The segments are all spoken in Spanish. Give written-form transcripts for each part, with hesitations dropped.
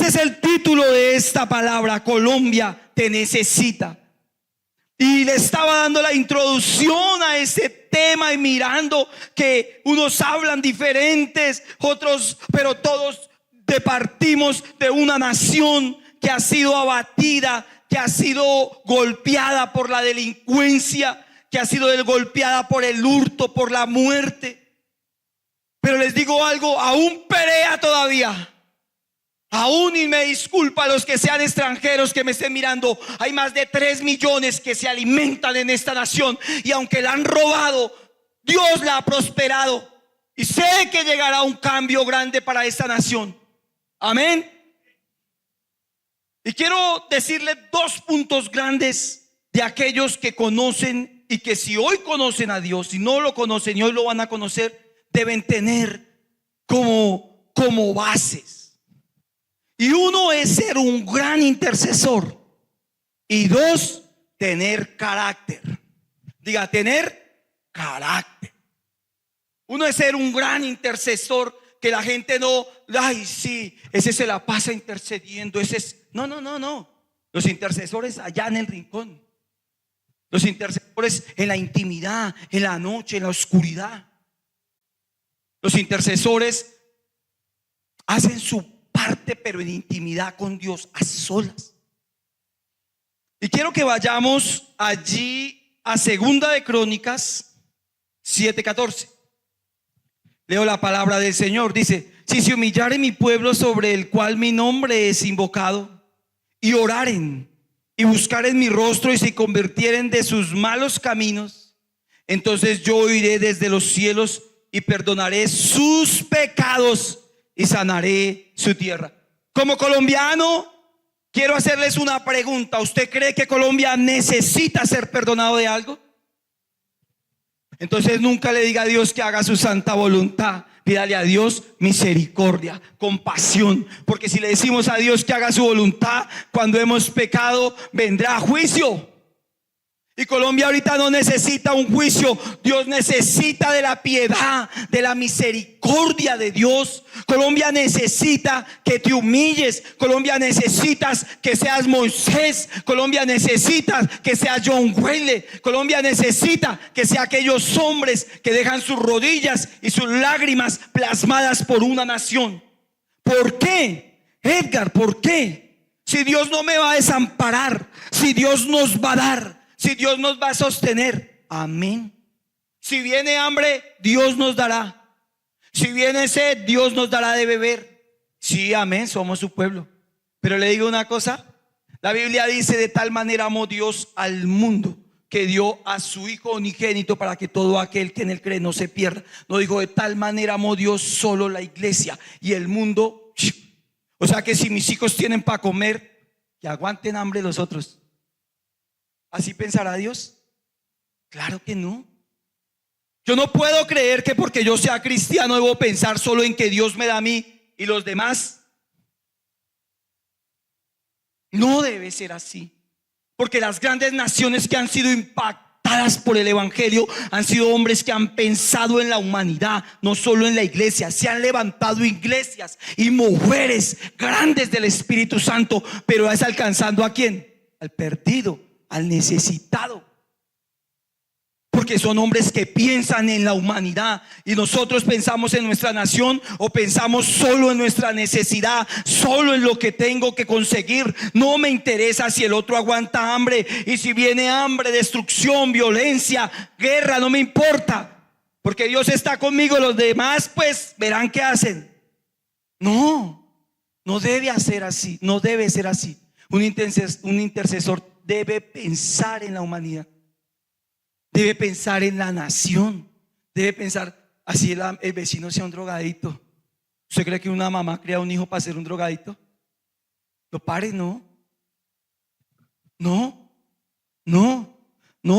Ese es el título de esta palabra: Colombia te necesita. Y le estaba dando la introducción a ese tema y mirando que unos hablan diferentes, otros, pero todos partimos de una nación que ha sido abatida, que ha sido golpeada por la delincuencia, que ha sido golpeada por el hurto, por la muerte. Pero les digo algo, aún pelea todavía. Aún, y me disculpa a los que sean extranjeros que me estén mirando, hay más de 3 millones que se alimentan en esta nación, y aunque la han robado, Dios la ha prosperado, y sé que llegará un cambio grande para esta nación. Amén. Y quiero decirles 2 puntos grandes de aquellos que conocen, y que si hoy conocen a Dios, si no lo conocen y hoy lo van a conocer, deben tener como bases. Y uno es ser un gran intercesor. Y 2, tener carácter. Diga, tener carácter. Uno es ser un gran intercesor, que la gente no, ay sí, ese se la pasa intercediendo, ese es, no. Los intercesores allá en el rincón. Los intercesores en la intimidad, en la noche, en la oscuridad. Los intercesores hacen su parte, pero en intimidad con Dios, a solas. Y quiero que vayamos allí a Segunda de Crónicas 7:14. Leo la palabra del Señor. Dice: si se humillare mi pueblo, sobre el cual mi nombre es invocado, y oraren y buscaren mi rostro, y se convirtieren de sus malos caminos, entonces yo oiré desde los cielos y perdonaré sus pecados y sanaré su tierra. Como colombiano, quiero hacerles una pregunta. ¿Usted cree que Colombia necesita ser perdonado de algo? Entonces nunca le diga a Dios que haga su santa voluntad. Pídale a Dios misericordia, compasión, porque si le decimos a Dios que haga su voluntad, cuando hemos pecado vendrá juicio. Y Colombia ahorita no necesita un juicio. Dios necesita de la piedad, de la misericordia de Dios. Colombia necesita que te humilles. Colombia necesitas que seas Moisés. Colombia necesita que seas John Wesley. Colombia necesita que sea aquellos hombres que dejan sus rodillas y sus lágrimas plasmadas por una nación. ¿Por qué, Edgar? ¿Por qué? Si Dios no me va a desamparar, si Dios nos va a dar, si Dios nos va a sostener, amén. Si viene hambre, Dios nos dará. Si viene sed, Dios nos dará de beber. Sí, amén, somos su pueblo. Pero le digo una cosa, la Biblia dice: de tal manera amó Dios al mundo, que dio a su Hijo unigénito, para que todo aquel que en él cree no se pierda. No digo: de tal manera amó Dios solo la iglesia, y el mundo. O sea que si mis hijos tienen para comer, que aguanten hambre los otros. ¿Así pensará Dios? Claro que no. Yo no puedo creer que porque yo sea cristiano debo pensar solo en que Dios me da a mí y los demás. No debe ser así. Porque las grandes naciones que han sido impactadas por el evangelio han sido hombres que han pensado en la humanidad, no solo en la iglesia. Se han levantado iglesias y mujeres grandes del Espíritu Santo, pero es alcanzando ¿a quién? Al perdido, al necesitado. Porque son hombres que piensan en la humanidad, y nosotros pensamos en nuestra nación, o pensamos solo en nuestra necesidad, solo en lo que tengo que conseguir. No me interesa si el otro aguanta hambre, y si viene hambre, destrucción, violencia, guerra, no me importa, porque Dios está conmigo. Los demás pues verán qué hacen. No debe ser así. No debe ser así. Un intercesor debe pensar en la humanidad, debe pensar en la nación, debe pensar, así el vecino sea un drogadito. ¿Usted cree que una mamá cría un hijo para ser un drogadito? Lo pare, no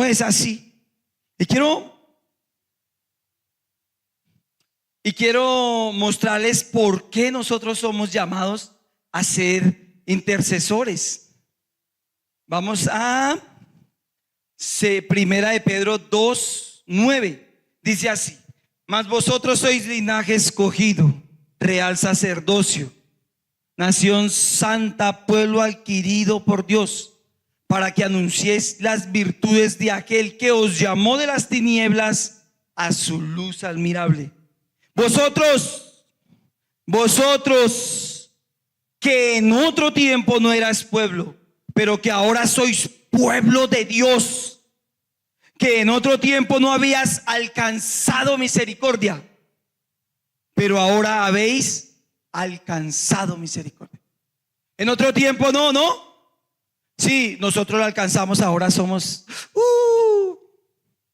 es así. Y quiero mostrarles por qué nosotros somos llamados a ser intercesores. Vamos a Primera de Pedro 2:9. Dice así: mas vosotros sois linaje escogido, real sacerdocio, nación santa, pueblo adquirido por Dios, para que anunciéis las virtudes de aquel que os llamó de las tinieblas a su luz admirable. Vosotros que en otro tiempo no erais pueblo, pero que ahora sois pueblo de Dios, que en otro tiempo no habías alcanzado misericordia, pero ahora habéis alcanzado misericordia. En otro tiempo no. Sí, nosotros lo alcanzamos, ahora somos,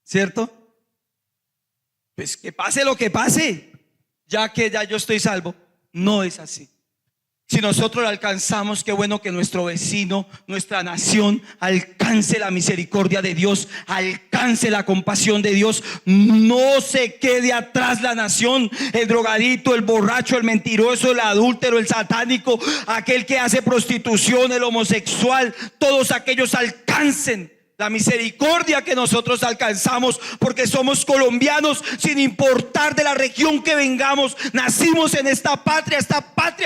¿cierto? Pues que pase lo que pase, ya que ya yo estoy salvo. No es así. Si nosotros lo alcanzamos, qué bueno que nuestro vecino, nuestra nación, alcance la misericordia de Dios, alcance la compasión de Dios. No se quede atrás la nación, el drogadito, el borracho, el mentiroso, el adúltero, el satánico, aquel que hace prostitución, el homosexual. Todos aquellos alcancen la misericordia que nosotros alcanzamos, porque somos colombianos sin importar de la región que vengamos. Nacimos en esta patria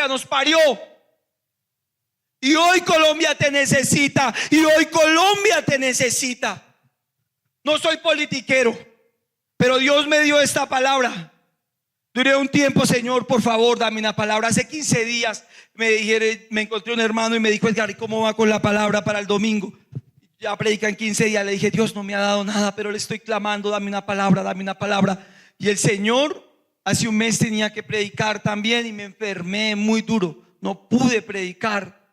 nos parió. Y hoy Colombia te necesita, y hoy Colombia te necesita. No soy politiquero, pero Dios me dio esta palabra. Duré un tiempo, Señor, por favor, dame una palabra. Hace 15 días me encontré un hermano y me dijo: Edgar, ¿cómo va con la palabra para el domingo? Ya predican 15 días. Le dije: Dios no me ha dado nada, pero le estoy clamando, dame una palabra, dame una palabra. Y el Señor, hace un mes tenía que predicar también y me enfermé muy duro, no pude predicar.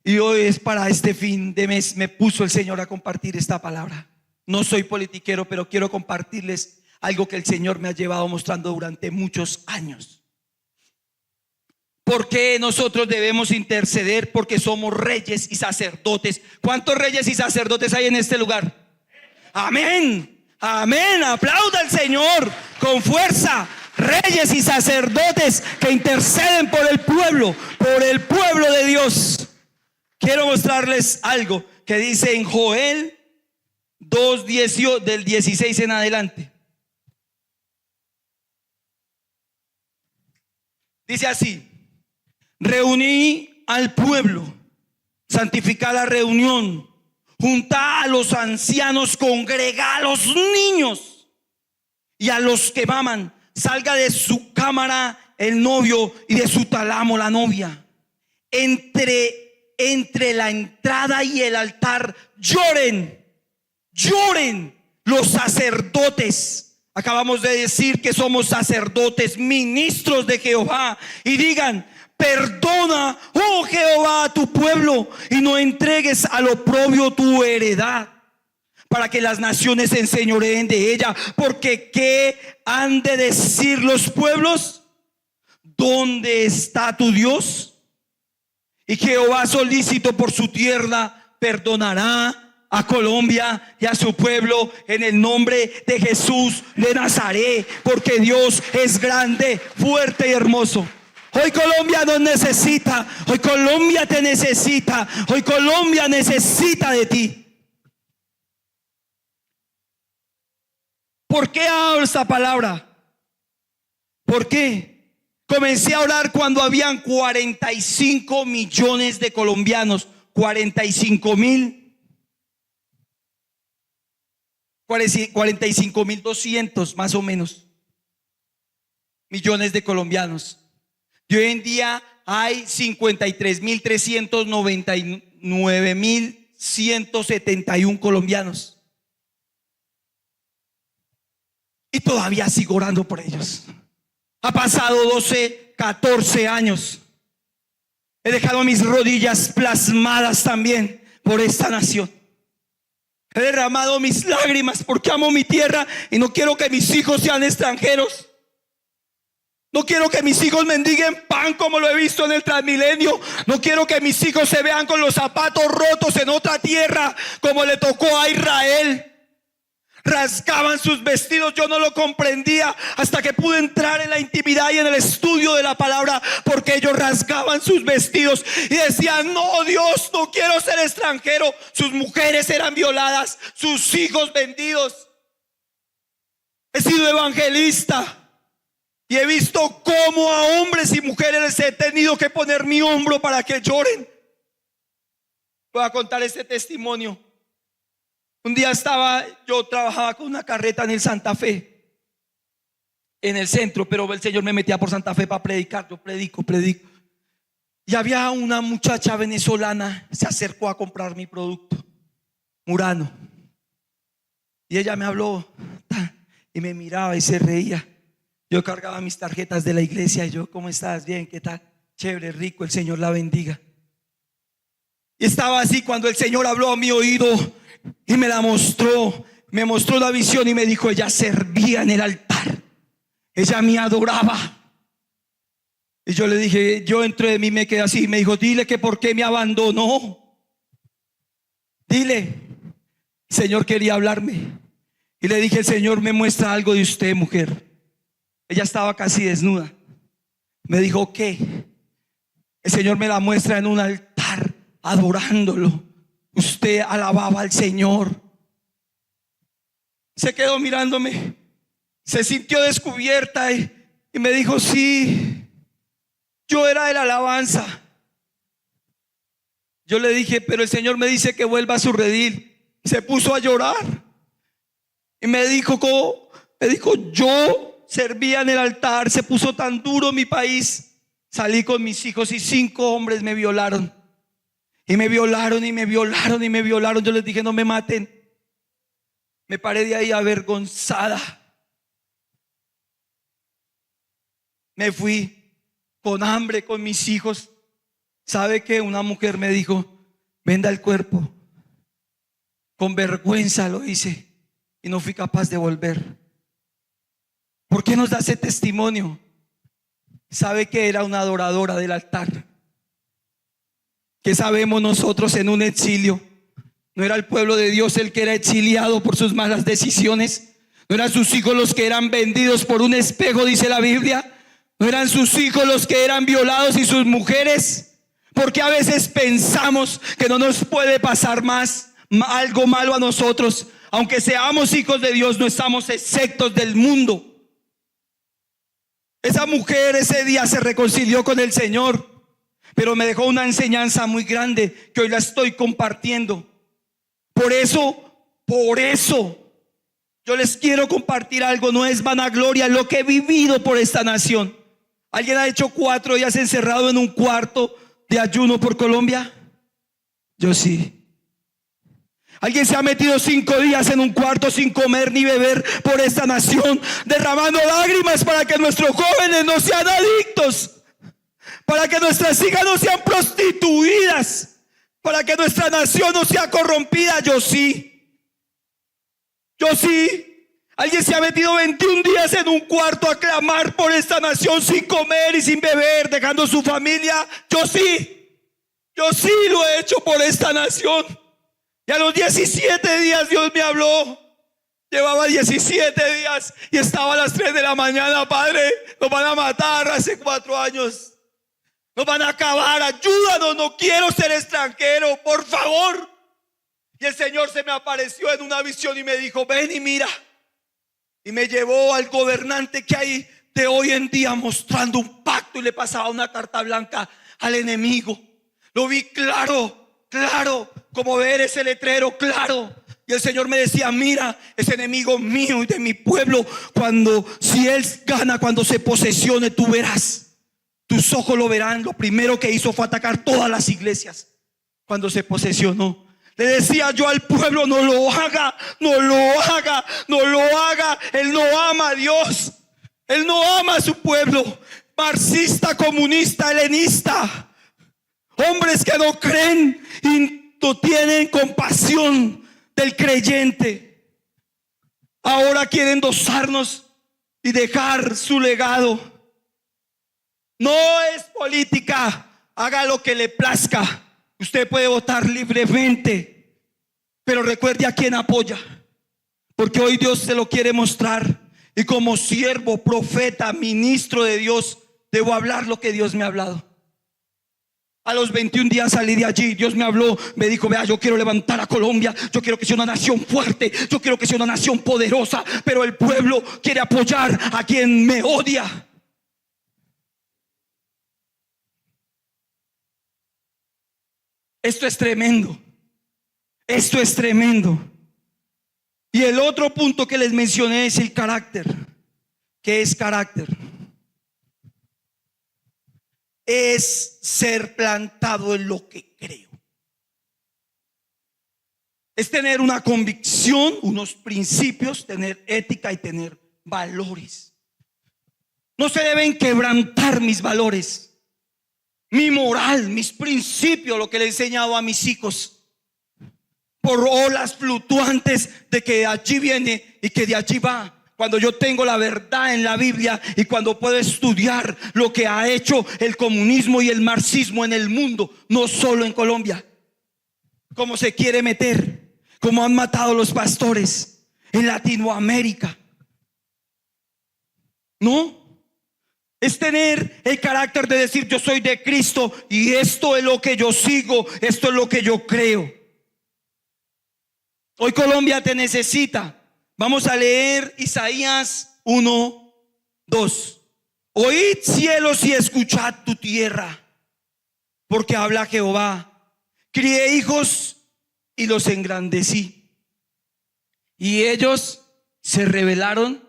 Y hoy es para este fin de mes, me puso el Señor a compartir esta palabra. No soy politiquero, pero quiero compartirles algo que el Señor me ha llevado mostrando durante muchos años. ¿Por qué nosotros debemos interceder? Porque somos reyes y sacerdotes. ¿Cuántos reyes y sacerdotes hay en este lugar? Amén, amén. Aplauda al Señor con fuerza. Reyes y sacerdotes que interceden por el pueblo de Dios. Quiero mostrarles algo que dice en Joel 2:18, del 16 en adelante. Dice así: reuní al pueblo, santificá la reunión, juntá a los ancianos, congregá a los niños y a los que maman. Salga de su cámara el novio y de su tálamo la novia. Entre la entrada y el altar lloren los sacerdotes. Acabamos de decir que somos sacerdotes, ministros de Jehová, y digan: perdona, oh Jehová, a tu pueblo, y no entregues al oprobio tu heredad, para que las naciones se enseñoreen de ella. Porque ¿qué han de decir los pueblos? ¿Dónde está tu Dios? Y Jehová, solícito por su tierra, perdonará a Colombia y a su pueblo en el nombre de Jesús de Nazaret, porque Dios es grande, fuerte y hermoso. Hoy Colombia nos necesita, hoy Colombia te necesita, hoy Colombia necesita de ti. ¿Por qué hablo esta palabra? ¿Por qué? Comencé a orar cuando habían 45 millones de colombianos, 45.200 más o menos millones de colombianos. Y hoy en día hay 53.399.171 colombianos. Y todavía sigo orando por ellos. Ha pasado 12, 14 años. He dejado mis rodillas plasmadas también por esta nación. He derramado mis lágrimas porque amo mi tierra y no quiero que mis hijos sean extranjeros. No quiero que mis hijos mendiguen pan como lo he visto en el Transmilenio. No quiero que mis hijos se vean con los zapatos rotos en otra tierra como le tocó a Israel. Rasgaban sus vestidos. Yo no lo comprendía hasta que pude entrar en la intimidad y en el estudio de la palabra, porque ellos rasgaban sus vestidos y decían: no, Dios, no quiero ser extranjero. Sus mujeres eran violadas, sus hijos vendidos. He sido evangelista. Y he visto cómo a hombres y mujeres les he tenido que poner mi hombro para que lloren. Voy a contar este testimonio. Un día yo trabajaba con una carreta en el Santa Fe, en el centro, pero el Señor me metía por Santa Fe para predicar. Yo predico. Y había una muchacha venezolana, se acercó a comprar mi producto, Murano. Y ella me habló y me miraba y se reía. Yo cargaba mis tarjetas de la iglesia y yo, ¿cómo estás? Bien, ¿qué tal? Chévere, rico, el Señor la bendiga. Y estaba así cuando el Señor habló a mi oído y me mostró la visión y me dijo: ella servía en el altar, ella me adoraba. Y yo le dije, yo dentro de mí me quedé así. Me dijo: dile que por qué me abandonó. Dile. El Señor quería hablarme. Y le dije: el Señor me muestra algo de usted, mujer. Ella estaba casi desnuda. Me dijo: ¿qué? El Señor me la muestra en un altar, adorándolo. Usted alababa al Señor. Se quedó mirándome, se sintió descubierta y me dijo: sí, yo era de la alabanza. Yo le dije: pero el Señor me dice que vuelva a su redil. Se puso a llorar y me dijo, yo servía en el altar. Se puso tan duro mi país. Salí con mis hijos y 5 hombres me violaron. Y me violaron y me violaron y me violaron. Yo les dije: no me maten. Me paré de ahí avergonzada. Me fui con hambre con mis hijos. ¿Sabe qué? Una mujer me dijo: venda el cuerpo. Con vergüenza lo hice y no fui capaz de volver. ¿Por qué nos da ese testimonio? ¿Sabe que era una adoradora del altar? ¿Qué sabemos nosotros en un exilio? ¿No era el pueblo de Dios el que era exiliado por sus malas decisiones? ¿No eran sus hijos los que eran vendidos por un espejo, dice la Biblia? ¿No eran sus hijos los que eran violados y sus mujeres? Porque a veces pensamos que no nos puede pasar algo malo a nosotros. Aunque seamos hijos de Dios, no estamos exentos del mundo. Esa mujer ese día se reconcilió con el Señor, pero me dejó una enseñanza muy grande que hoy la estoy compartiendo. Por eso yo les quiero compartir algo. No es vanagloria lo que he vivido por esta nación. ¿Alguien ha hecho 4 días encerrado en un cuarto de ayuno por Colombia? Yo sí. ¿Alguien se ha metido 5 días en un cuarto sin comer ni beber por esta nación, derramando lágrimas para que nuestros jóvenes no sean adictos, para que nuestras hijas no sean prostituidas, para que nuestra nación no sea corrompida? Yo sí. ¿Alguien se ha metido 21 días en un cuarto a clamar por esta nación sin comer y sin beber, dejando su familia? Yo sí lo he hecho por esta nación. Y a los 17 días Dios me habló. Llevaba 17 días y estaba a las 3 de la mañana. Padre, nos van a matar hace 4 años. Nos van a acabar. Ayúdanos, no quiero ser extranjero, por favor. Y el Señor se me apareció en una visión y me dijo: ven y mira. Y me llevó al gobernante que hay de hoy en día, mostrando un pacto, y le pasaba una carta blanca al enemigo. Lo vi claro, como ver ese letrero, claro. Y el Señor me decía: mira, ese enemigo mío y de mi pueblo, si él gana, cuando se posesione, tú verás, tus ojos lo verán. Lo primero que hizo fue atacar todas las iglesias cuando se posesionó. Le decía yo al pueblo: no lo haga. Él no ama a Dios, él no ama a su pueblo. Marxista, comunista, helenista, hombres que no creen y no tienen compasión del creyente, ahora quieren endosarnos y dejar su legado. No es política, haga lo que le plazca. Usted puede votar libremente, pero recuerde a quién apoya, porque hoy Dios se lo quiere mostrar. Y como siervo, profeta, ministro de Dios, debo hablar lo que Dios me ha hablado. A los 21 días salí de allí. Dios me habló, me dijo: vea, yo quiero levantar a Colombia. Yo quiero que sea una nación fuerte, yo quiero que sea una nación poderosa, pero el pueblo quiere apoyar a quien me odia. Esto es tremendo. Esto es tremendo. Y el otro punto que les mencioné es el carácter. ¿Qué es carácter? Es ser plantado en lo que creo. Es tener una convicción, unos principios, tener ética y tener valores. No se deben quebrantar mis valores, mi moral, mis principios, lo que le he enseñado a mis hijos, por olas fluctuantes de que allí viene y que de allí va. Cuando yo tengo la verdad en la Biblia y cuando puedo estudiar lo que ha hecho el comunismo y el marxismo en el mundo, no solo en Colombia, cómo se quiere meter, cómo han matado a los pastores en Latinoamérica. No, es tener el carácter de decir: yo soy de Cristo y esto es lo que yo sigo, esto es lo que yo creo. Hoy Colombia te necesita. Vamos a leer Isaías 1:2. Oíd cielos y escuchad tu tierra, porque habla Jehová. Crié hijos y los engrandecí, y ellos se rebelaron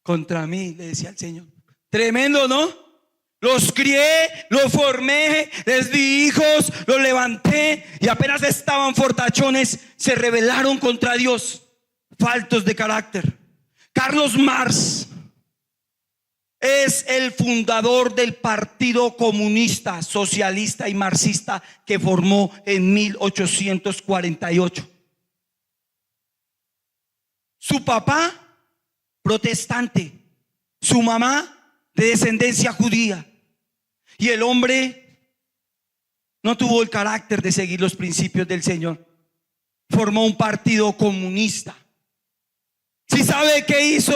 contra mí, le decía el Señor. Tremendo, ¿no? Los crié, los formé, les di hijos, los levanté, y apenas estaban fortachones, se rebelaron contra Dios, faltos de carácter. Carlos Marx es el fundador del Partido Comunista, Socialista y Marxista, que formó en 1848. Su papá, protestante, su mamá de descendencia judía, y el hombre no tuvo el carácter de seguir los principios del Señor. Formó un partido comunista. ¿Sí sabe qué hizo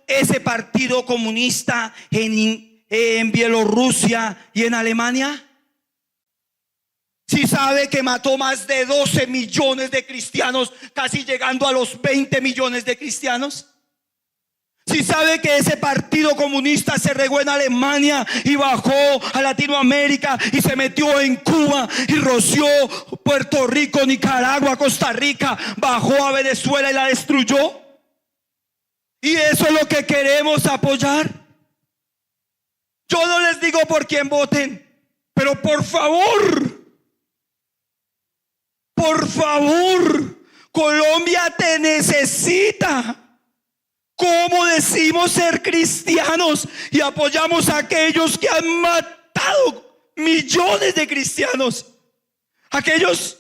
ese partido comunista en Bielorrusia y en Alemania? ¿Sí sabe que mató más de 12 millones de cristianos, casi llegando a los 20 millones de cristianos? ¿Sí sabe que ese partido comunista se regó en Alemania y bajó a Latinoamérica y se metió en Cuba y roció Puerto Rico, Nicaragua, Costa Rica, bajó a Venezuela y la destruyó? Y eso es lo que queremos apoyar. Yo no les digo por quién voten, pero por favor, Colombia te necesita. ¿Cómo decimos ser cristianos y apoyamos a aquellos que han matado millones de cristianos? Aquellos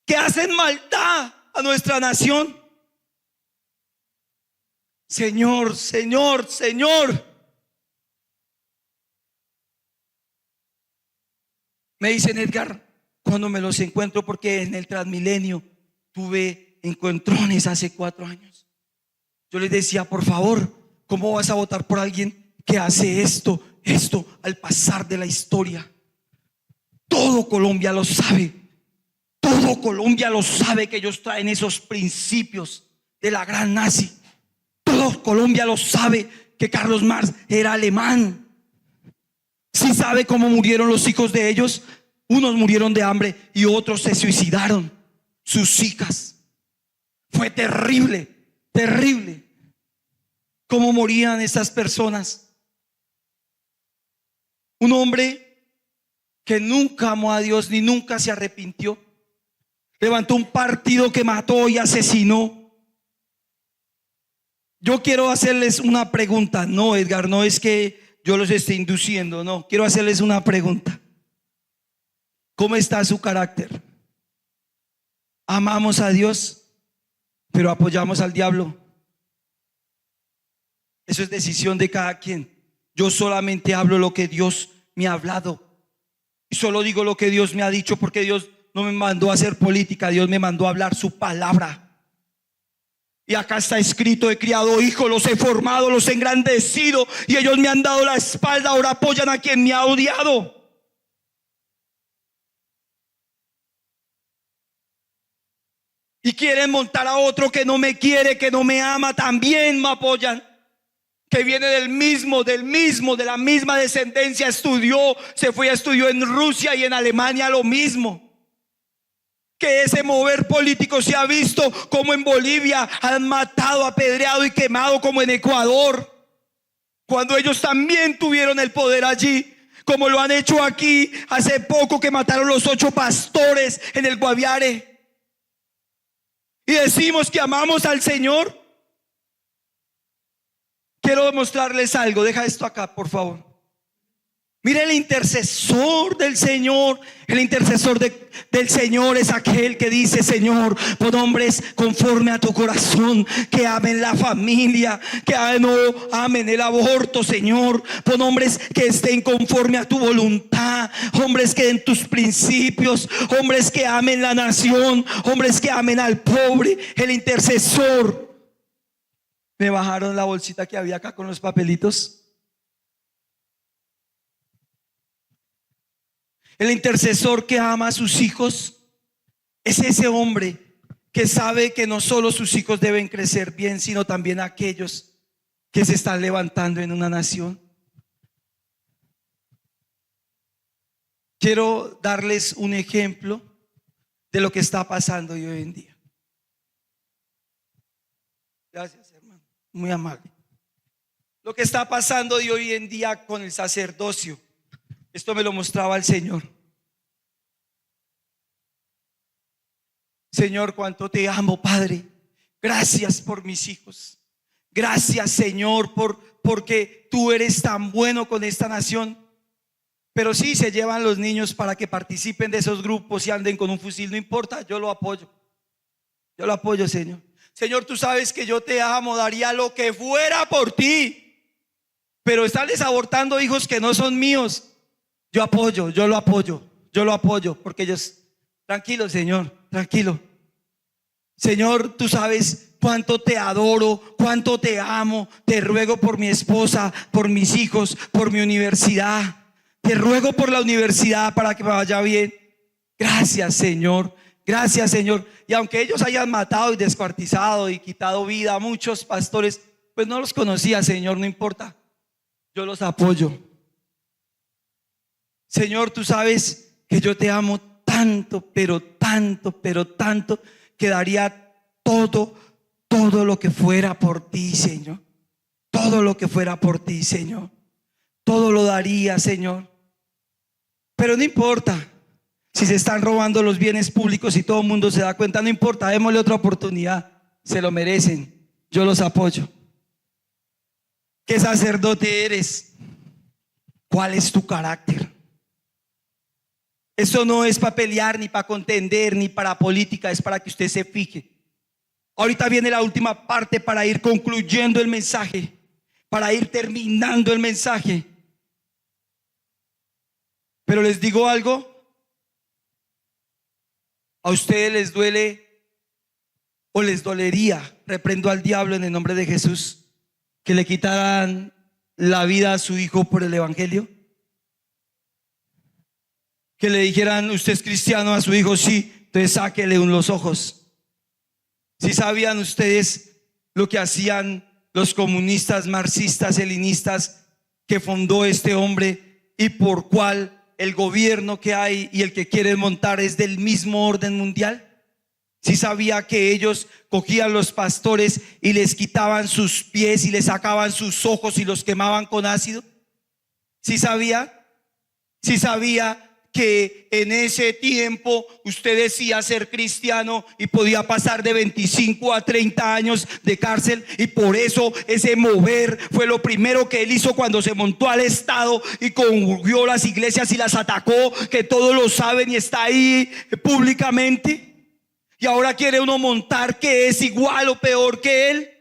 que hacen maldad a nuestra nación. Señor, Señor, Señor. Me dicen: Edgar, cuando me los encuentro, porque en el Transmilenio tuve encontrones hace 4 años. Yo les decía: por favor, ¿cómo vas a votar por alguien que hace esto al pasar de la historia? Todo Colombia lo sabe. Todo Colombia lo sabe que ellos traen esos principios de la gran nazi. Todo Colombia lo sabe que Carlos Marx era alemán. ¿Sí sabe cómo murieron los hijos de ellos? Unos murieron de hambre y otros se suicidaron. Sus hijas. Fue terrible. Terrible cómo morían esas personas. Un hombre que nunca amó a Dios ni nunca se arrepintió, levantó un partido que mató y asesinó. Yo quiero hacerles una pregunta. No, Edgar, no es que yo los esté induciendo, no, quiero hacerles una pregunta. ¿Cómo está su carácter? ¿Amamos a Dios, pero apoyamos al diablo? Eso es decisión de cada quien. Yo solamente hablo lo que Dios me ha hablado, y solo digo lo que Dios me ha dicho, porque Dios no me mandó a hacer política, Dios me mandó a hablar su palabra. Y acá está escrito: he criado hijos, los he formado, los he engrandecido, y ellos me han dado la espalda, ahora apoyan a quien me ha odiado. Y quieren montar a otro que no me quiere, que no me ama, también me apoyan. que viene de la misma descendencia, estudió, se fue a estudió en Rusia y en Alemania lo mismo. Que ese mover político se ha visto como en Bolivia han matado, apedreado y quemado, como en Ecuador, cuando ellos también tuvieron el poder allí, como lo han hecho aquí hace poco, que mataron los 8 pastores en el Guaviare. Y decimos que amamos al Señor. Quiero demostrarles algo. Deja esto acá, por favor. Mire, el intercesor del Señor, el intercesor del Señor es aquel que dice: Señor, pon hombres conforme a tu corazón, que amen la familia, que no amen el aborto, Señor. Pon hombres que estén conforme a tu voluntad, hombres que den tus principios, hombres que amen la nación, hombres que amen al pobre. El intercesor. Me bajaron la bolsita que había acá con los papelitos. El intercesor que ama a sus hijos es ese hombre que sabe que no solo sus hijos deben crecer bien, sino también aquellos que se están levantando en una nación. Quiero darles un ejemplo de lo que está pasando hoy en día. Gracias, hermano, muy amable. Lo que está pasando hoy en día con el sacerdocio. Esto me lo mostraba el Señor. Señor, cuánto te amo, Padre. Gracias por mis hijos. Gracias, Señor, porque tú eres tan bueno con esta nación. Pero sí, se llevan los niños para que participen de esos grupos y anden con un fusil. No importa, yo lo apoyo. Yo lo apoyo, Señor. Señor, tú sabes que yo te amo, daría lo que fuera por ti. Pero están abortando hijos que no son míos. Yo lo apoyo, porque ellos, tranquilo, Señor, tranquilo. Señor, tú sabes cuánto te adoro, cuánto te amo. Te ruego por mi esposa, por mis hijos, por mi universidad. Te ruego por la universidad para que me vaya bien. Gracias, Señor. Gracias, Señor. Y aunque ellos hayan matado y descuartizado y quitado vida a muchos pastores, pues no los conocía, Señor, no importa. Yo los apoyo. Señor, tú sabes que yo te amo tanto, pero tanto, que daría todo lo que fuera por ti, Señor. Todo lo que fuera por ti, Señor. Todo lo daría, Señor. Pero no importa si se están robando los bienes públicos y todo el mundo se da cuenta, no importa, démosle otra oportunidad. Se lo merecen, yo los apoyo. ¿Qué sacerdote eres? ¿Cuál es tu carácter? Eso no es para pelear, ni para contender, ni para política, es para que usted se fije. Ahorita viene la última parte para ir concluyendo el mensaje, para ir terminando el mensaje. Pero les digo algo, a ustedes les duele o les dolería, reprendo al diablo en el nombre de Jesús, que le quitaran la vida a su hijo por el evangelio. Que le dijeran: usted es cristiano, a su hijo, sí, entonces sáquele los ojos. Si sabían ustedes lo que hacían los comunistas, marxistas, helenistas, que fundó este hombre y por cual el gobierno que hay y el que quieren montar es del mismo orden mundial. Si sabía que ellos cogían los pastores y les quitaban sus pies y les sacaban sus ojos y los quemaban con ácido. Si sabía que en ese tiempo usted decía ser cristiano y podía pasar de 25 a 30 años de cárcel, y por eso ese mover fue lo primero que él hizo cuando se montó al Estado y conjugó las iglesias y las atacó, que todos lo saben y está ahí públicamente. Y ahora quiere uno montar que es igual o peor que él.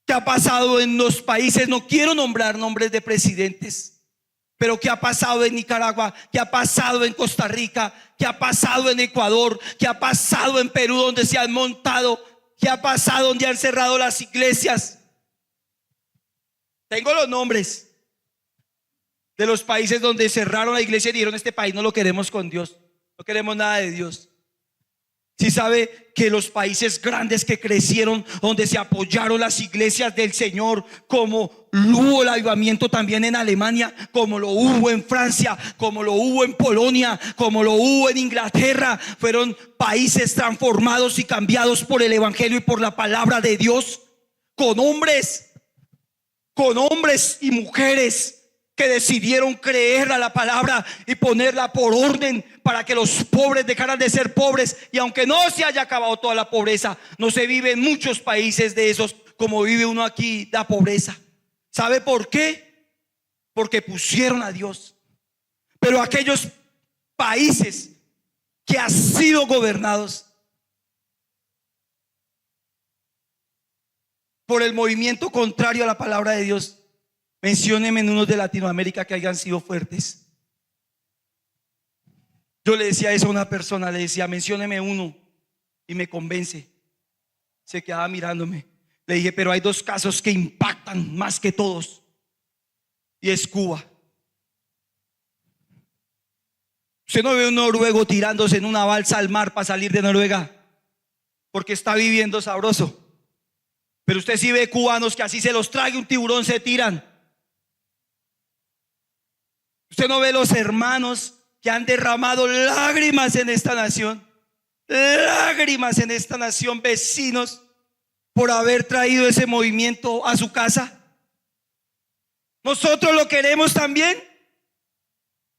¿Qué ha pasado en los países? No quiero nombrar nombres de presidentes, pero ¿qué ha pasado en Nicaragua? ¿Qué ha pasado en Costa Rica? ¿Qué ha pasado en Ecuador? ¿Qué ha pasado en Perú, donde se han montado? ¿Qué ha pasado donde han cerrado las iglesias? Tengo los nombres de los países donde cerraron la iglesia y dijeron: este país no lo queremos con Dios, no queremos nada de Dios. Si sabe que los países grandes que crecieron, donde se apoyaron las iglesias del Señor, como hubo el avivamiento también en Alemania, como lo hubo en Francia, como lo hubo en Polonia, como lo hubo en Inglaterra, fueron países transformados y cambiados por el evangelio y por la palabra de Dios, con hombres y mujeres que decidieron creer a la palabra y ponerla por orden para que los pobres dejaran de ser pobres. Y aunque no se haya acabado toda la pobreza, no se vive en muchos países de esos como vive uno aquí, la pobreza. ¿Sabe por qué? Porque pusieron a Dios. Pero aquellos países que han sido gobernados por el movimiento contrario a la palabra de Dios, mencióneme en unos de Latinoamérica que hayan sido fuertes. Yo le decía eso a una persona, le decía, mencióneme uno, y me convence. Se quedaba mirándome. Le dije, pero hay dos casos que impactan más que todos, y es Cuba. Usted no ve un noruego tirándose en una balsa al mar para salir de Noruega porque está viviendo sabroso. Pero usted sí ve cubanos que así se los trague un tiburón, se tiran. Usted no ve los hermanos que han derramado lágrimas en esta nación, vecinos, por haber traído ese movimiento a su casa. Nosotros lo queremos también.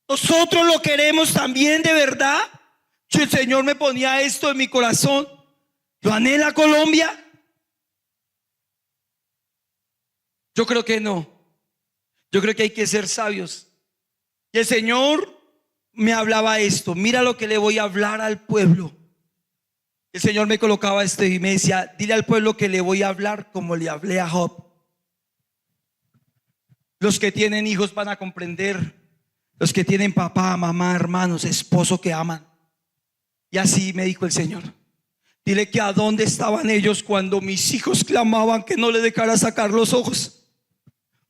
Nosotros lo queremos también, de verdad. Si el Señor me ponía esto en mi corazón, ¿lo anhela Colombia? Yo creo que no. Yo creo que hay que ser sabios. Y el Señor me hablaba esto. Mira lo que le voy a hablar al pueblo. El Señor me colocaba esto y me decía, dile al pueblo que le voy a hablar como le hablé a Job. Los que tienen hijos van a comprender. Los que tienen papá, mamá, hermanos, esposo que aman. Y así me dijo el Señor. Dile que a dónde estaban ellos cuando mis hijos clamaban que no le dejara sacar los ojos.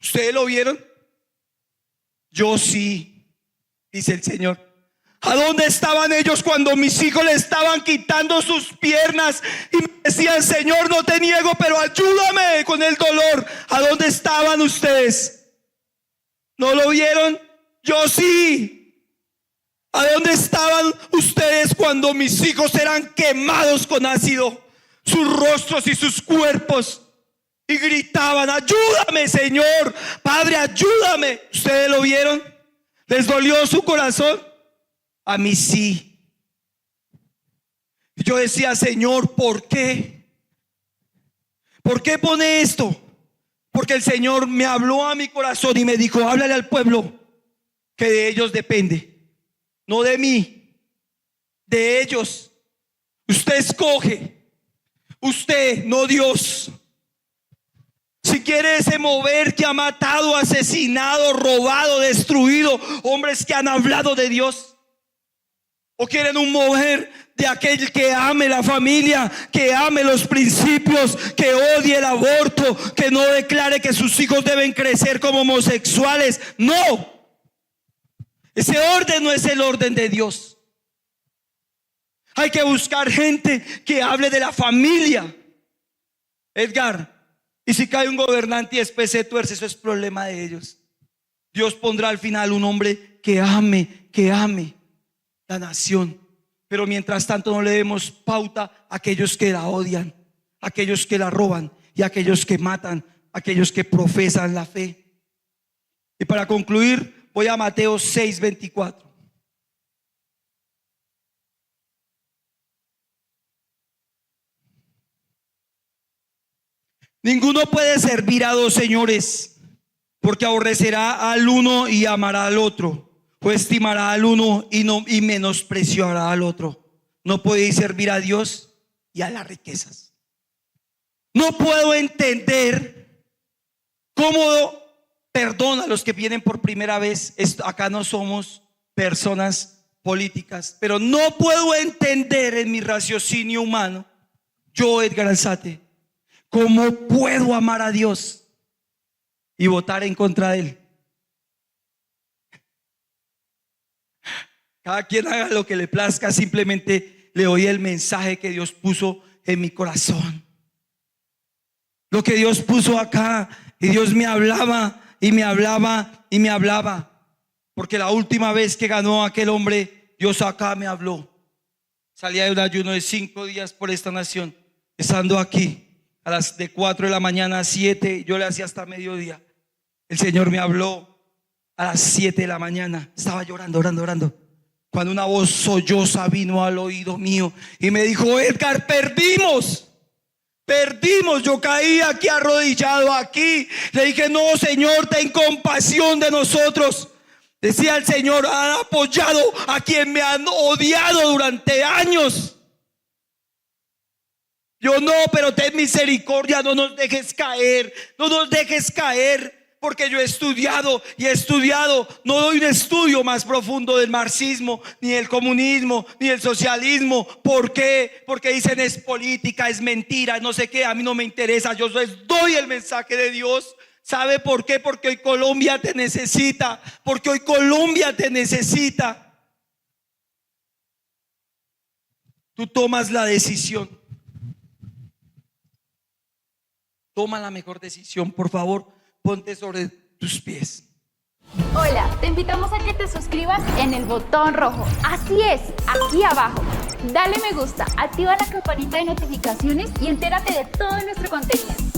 ¿Ustedes lo vieron? Yo sí, dice el Señor. ¿A dónde estaban ellos cuando mis hijos le estaban quitando sus piernas y me decían, Señor, no te niego, pero ayúdame con el dolor? ¿A dónde estaban ustedes? ¿No lo vieron? Yo sí. ¿A dónde estaban ustedes cuando mis hijos eran quemados con ácido, sus rostros y sus cuerpos? Y gritaban, ayúdame, Señor, Padre, ayúdame. ¿Ustedes lo vieron? ¿Les dolió su corazón? A mí sí. Yo decía, Señor, ¿por qué? ¿Por qué pone esto? Porque el Señor me habló a mi corazón y me dijo, háblale al pueblo que de ellos depende, no de mí, de ellos. Usted escoge, usted, no Dios. Si quiere ese mover que ha matado, asesinado, robado, destruido, hombres que han hablado de Dios, o quieren un mover de aquel que ame la familia, que ame los principios, que odie el aborto, que no declare que sus hijos deben crecer como homosexuales. No, ese orden no es el orden de Dios. Hay que buscar gente que hable de la familia. Edgar, y si cae un gobernante y después se tuerce, eso es problema de ellos. Dios pondrá al final un hombre que ame la nación. Pero mientras tanto no le demos pauta a aquellos que la odian, a aquellos que la roban y a aquellos que matan, a aquellos que profesan la fe. Y para concluir, voy a Mateo 6:24. Ninguno puede servir a dos señores, porque aborrecerá al uno y amará al otro, o estimará al uno y menospreciará al otro. No podéis servir a Dios y a las riquezas. No puedo entender cómo, perdón a los que vienen por primera vez, acá no somos personas políticas, pero no puedo entender en mi raciocinio humano, yo Edgar Alzate, ¿cómo puedo amar a Dios y votar en contra de Él? Cada quien haga lo que le plazca, simplemente le doy el mensaje que Dios puso en mi corazón. Lo que Dios puso acá, y Dios me hablaba y me hablaba y me hablaba. Porque la última vez que ganó aquel hombre, Dios acá me habló. Salía de un ayuno de 5 días por esta nación, estando aquí a las de 4 de la mañana a 7, yo le hacía hasta mediodía. El Señor me habló a las 7 de la mañana. Estaba llorando, orando, cuando una voz solloza vino al oído mío y me dijo: Edgar, perdimos. Yo caí aquí arrodillado aquí. Le dije: no, Señor, ten compasión de nosotros. Decía el Señor: han apoyado a quien me han odiado durante años. Yo: no, pero ten misericordia, no nos dejes caer, porque yo he estudiado y he estudiado. No doy un estudio más profundo del marxismo, ni del comunismo, ni del socialismo. ¿Por qué? Porque dicen es política, es mentira, no sé qué. A mí no me interesa, yo les doy el mensaje de Dios. ¿Sabe por qué? Porque hoy Colombia te necesita. Tú tomas la decisión. Toma la mejor decisión, por favor. Ponte sobre tus pies. Hola, te invitamos a que te suscribas en el botón rojo. Así es, aquí abajo. Dale me gusta, activa la campanita de notificaciones y entérate de todo nuestro contenido.